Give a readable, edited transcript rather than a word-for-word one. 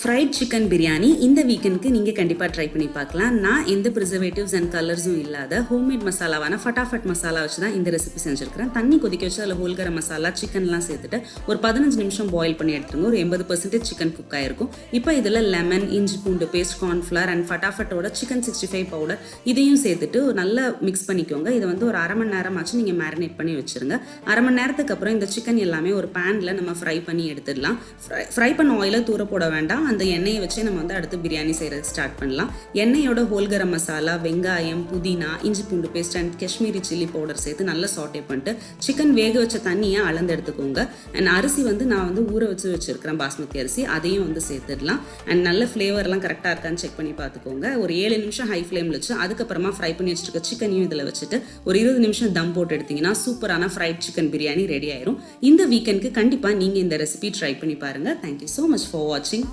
Fried chicken biryani இந்த வீக்கெண்டுக்கு நீங்கள் கண்டிப்பாக ட்ரை பண்ணி பார்க்கலாம். நான் எந்த ப்ரிசர்வேட்டிவ்ஸ் அண்ட் கலர்ஸும் இல்லாத ஹோம்மேட் மசாலாவான ஃபட்டாஃபட் மசாலா வச்சு தான் இந்த ரெசிபி செஞ்சுருக்கிறேன். தண்ணி கொதிக்க வச்சு அதில் ஹோல் கரம் மசாலா சிக்கன்லாம் சேர்த்துட்டு ஒரு 15 நிமிஷம் பாயில் பண்ணி எடுத்துருங்க. ஒரு 80% சிக்கன் குக் ஆகிருக்கும். இப்போ இதில் லெமன், இஞ்சி பூண்டு பேஸ்ட், கார்ன்ஃப்ளவர் அண்ட் ஃபட்டாஃபட்டோட சிக்கன் 65 பவுடர் இதையும் சேர்த்துட்டு நல்லா மிக்ஸ் பண்ணிக்கோங்க. இதை வந்து ஒரு அரை மணி நேரமாச்சு நீங்கள் மேரினேட் பண்ணி வச்சுருங்க. அரை மணி நேரத்துக்கு அப்புறம் இந்த சிக்கன் எல்லாமே ஒரு பேனில் நம்ம ஃப்ரை பண்ணி எடுத்துடலாம். ஃப்ரை பண்ண ஆயிலை தூர போட வேண்டாம். அந்த எண்ணெயை வச்சு நம்ம வந்து அடுத்து பிரியாணி செய்கிறது ஸ்டார்ட் பண்ணலாம். எண்ணெயோட ஹோல் கரம் மசாலா, வெங்காயம், புதினா, இஞ்சி பூண்டு paste and Kashmiri chilli powder சேர்த்து நல்லா சாட்டே பண்ணிட்டு சிக்கன் வேக வச்ச தண்ணியை அளந்து எடுத்துக்கோங்க. அண்ட் அரிசி வந்து நான் வந்து ஊற வச்சுருக்கிறேன், பாஸ்மதி அரிசி, அதையும் வந்து சேர்த்துடலாம். அண்ட் நல்ல ஃப்ளேவர்லாம் கரெக்டாக இருக்கான்னு செக் பண்ணி பார்த்துக்கோங்க. ஒரு 7 நிமிஷம் ஹை ஃப்ளேமில் வச்சு அதுக்கப்புறமா ஃப்ரை பண்ணி வச்சுருக்க சிக்கனையும் இதில் வச்சுட்டு ஒரு 20 நிமிஷம் தம் போட்டு எடுத்தீங்கன்னா சூப்பரான ஃப்ரைட் சிக்கன் பிரியாணி ரெடி ஆயிரும். இந்த வீக்கெண்டுக்கு கண்டிப்பாக நீங்கள் இந்த ரெசிபி ட்ரை பண்ணி பாருங்கள். தேங்க்யூ ஸோ மச் ஃபார் வாட்சிங்.